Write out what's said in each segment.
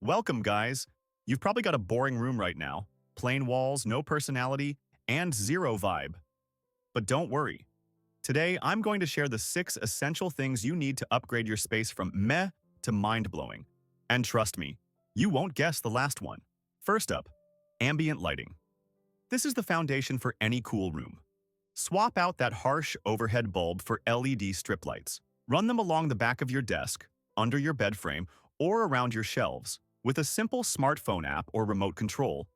Welcome, guys. You've probably got a boring room right now. Plain walls, no personality, and zero vibe. But don't worry. Today, I'm going to share the 6 essential things you need to upgrade your space from meh to mind-blowing. And trust me, you won't guess the last one. First up, ambient lighting. This is the foundation for any cool room. Swap out that harsh overhead bulb for LED strip lights. Run them along the back of your desk, under your bed frame, or around your shelves. With a simple smartphone app or remote control,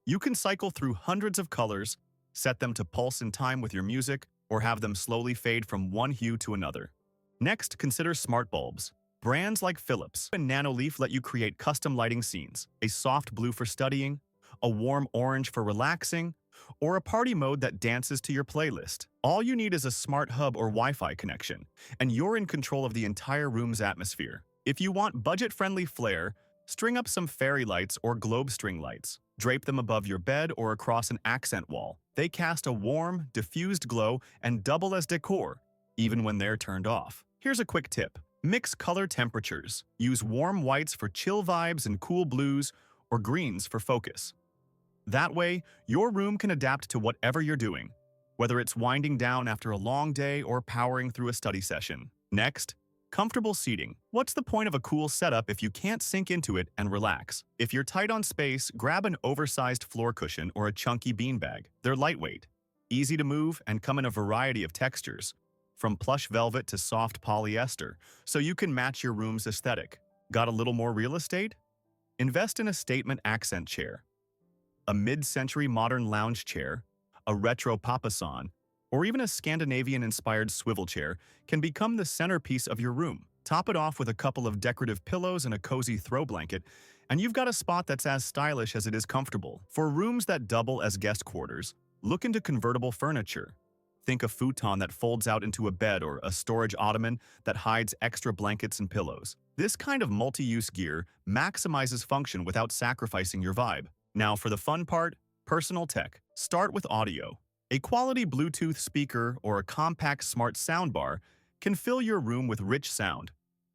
you can cycle through hundreds of colors, set them to pulse in time with your music, or have them slowly fade from one hue to another. Next, consider smart bulbs. Brands like Philips and Nanoleaf let you create custom lighting scenes, a soft blue for studying, a warm orange for relaxing, or a party mode that dances to your playlist. All you need is a smart hub or Wi-Fi connection, and you're in control of the entire room's atmosphere. If you want budget-friendly flair, string up some fairy lights or globe string lights. Drape them above your bed or across an accent wall. They cast a warm, diffused glow and double as decor, even when they're turned off. Here's a quick tip. Mix color temperatures. Use warm whites for chill vibes and cool blues, or greens for focus. That way, your room can adapt to whatever you're doing, whether it's winding down after a long day or powering through a study session. Next, comfortable seating. What's the point of a cool setup if you can't sink into it and relax? If you're tight on space, grab an oversized floor cushion or a chunky beanbag. They're lightweight, easy to move, and come in a variety of textures, from plush velvet to soft polyester, so you can match your room's aesthetic. Got a little more real estate? Invest in a statement accent chair, a mid-century modern lounge chair, a retro papasan, or even a Scandinavian-inspired swivel chair can become the centerpiece of your room. Top it off with a couple of decorative pillows and a cozy throw blanket, and you've got a spot that's as stylish as it is comfortable. For rooms that double as guest quarters, look into convertible furniture. Think a futon that folds out into a bed or a storage ottoman that hides extra blankets and pillows. This kind of multi-use gear maximizes function without sacrificing your vibe. Now for the fun part, personal tech. Start with audio. A quality Bluetooth speaker or a compact smart soundbar can fill your room with rich sound,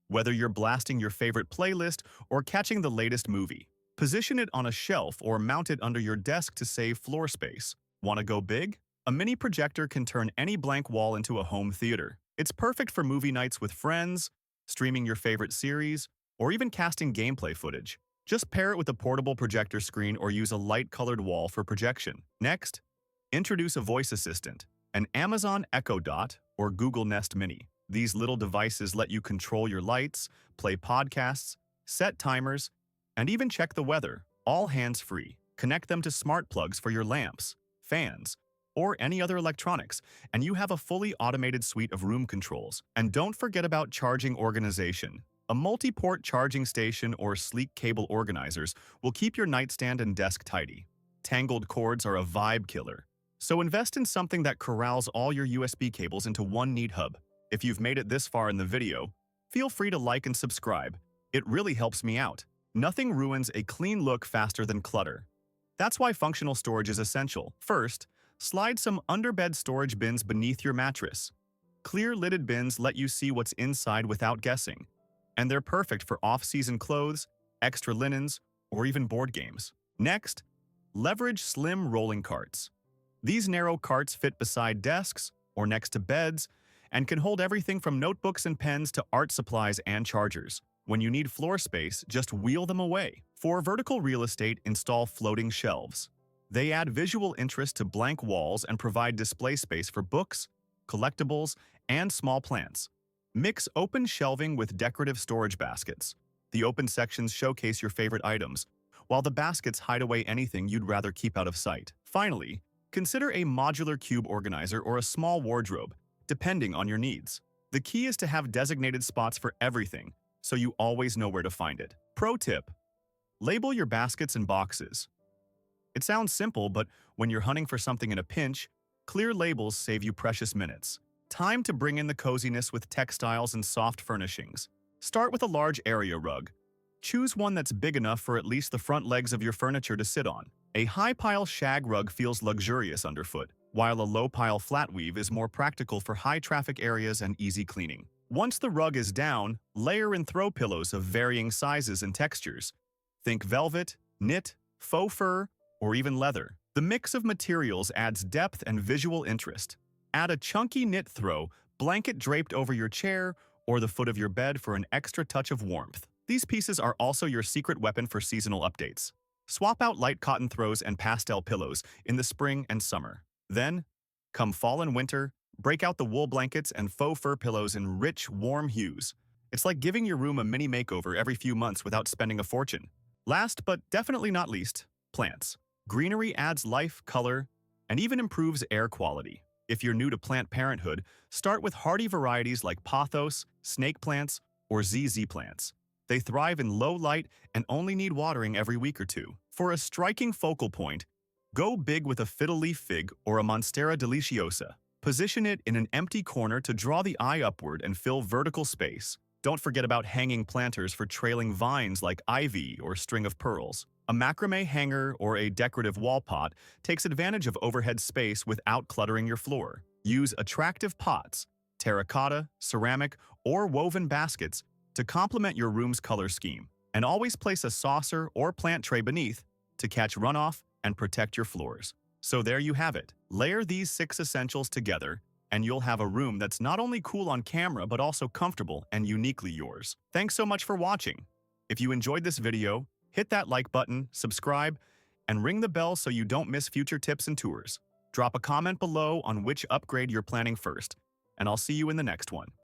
whether you're blasting your favorite playlist or catching the latest movie. Position it on a shelf or mount it under your desk to save floor space. Want to go big? A mini projector can turn any blank wall into a home theater. It's perfect for movie nights with friends, streaming your favorite series, or even casting gameplay footage. Just pair it with a portable projector screen or use a light-colored wall for projection. Next, introduce a voice assistant, an Amazon Echo Dot or Google Nest Mini. These little devices let you control your lights, play podcasts, set timers, and even check the weather, all hands-free. Connect them to smart plugs for your lamps, fans, or any other electronics, and you have a fully automated suite of room controls. And don't forget about charging organization. A multi-port charging station or sleek cable organizers will keep your nightstand and desk tidy. Tangled cords are a vibe killer, so invest in something that corrals all your USB cables into one neat hub. If you've made it this far in the video, feel free to like and subscribe. It really helps me out. Nothing ruins a clean look faster than clutter. That's why functional storage is essential. First, slide some underbed storage bins beneath your mattress. Clear lidded bins let you see what's inside without guessing, and they're perfect for off-season clothes, extra linens, or even board games. Next, leverage slim rolling carts. These narrow carts fit beside desks or next to beds and can hold everything from notebooks and pens to art supplies and chargers. When you need floor space, just wheel them away. For vertical real estate, install floating shelves. They add visual interest to blank walls and provide display space for books, collectibles, and small plants. Mix open shelving with decorative storage baskets. The open sections showcase your favorite items, while the baskets hide away anything you'd rather keep out of sight. Finally, consider a modular cube organizer or a small wardrobe, depending on your needs. The key is to have designated spots for everything, so you always know where to find it. Pro tip: label your baskets and boxes. It sounds simple, but when you're hunting for something in a pinch, clear labels save you precious minutes. Time to bring in the coziness with textiles and soft furnishings. Start with a large area rug. Choose one that's big enough for at least the front legs of your furniture to sit on. A high-pile shag rug feels luxurious underfoot, while a low-pile flat weave is more practical for high-traffic areas and easy cleaning. Once the rug is down, layer in throw pillows of varying sizes and textures. Think velvet, knit, faux fur, or even leather. The mix of materials adds depth and visual interest. Add a chunky knit throw, blanket draped over your chair, or the foot of your bed for an extra touch of warmth. These pieces are also your secret weapon for seasonal updates. Swap out light cotton throws and pastel pillows in the spring and summer. Then, come fall and winter, break out the wool blankets and faux fur pillows in rich, warm hues. It's like giving your room a mini makeover every few months without spending a fortune. Last but definitely not least, plants. Greenery adds life, color, and even improves air quality. If you're new to plant parenthood, start with hardy varieties like pothos, snake plants, or ZZ plants. They thrive in low light and only need watering every week or two. For a striking focal point, go big with a fiddle leaf fig or a Monstera deliciosa. Position it in an empty corner to draw the eye upward and fill vertical space. Don't forget about hanging planters for trailing vines like ivy or string of pearls. A macrame hanger or a decorative wall pot takes advantage of overhead space without cluttering your floor. Use attractive pots, terracotta, ceramic, or woven baskets to complement your room's color scheme. And always place a saucer or plant tray beneath to catch runoff and protect your floors. So there you have it. Layer these 6 essentials together, and you'll have a room that's not only cool on camera but also comfortable and uniquely yours. Thanks so much for watching. If you enjoyed this video, hit that like button, subscribe, and ring the bell so you don't miss future tips and tours. Drop a comment below on which upgrade you're planning first, and I'll see you in the next one.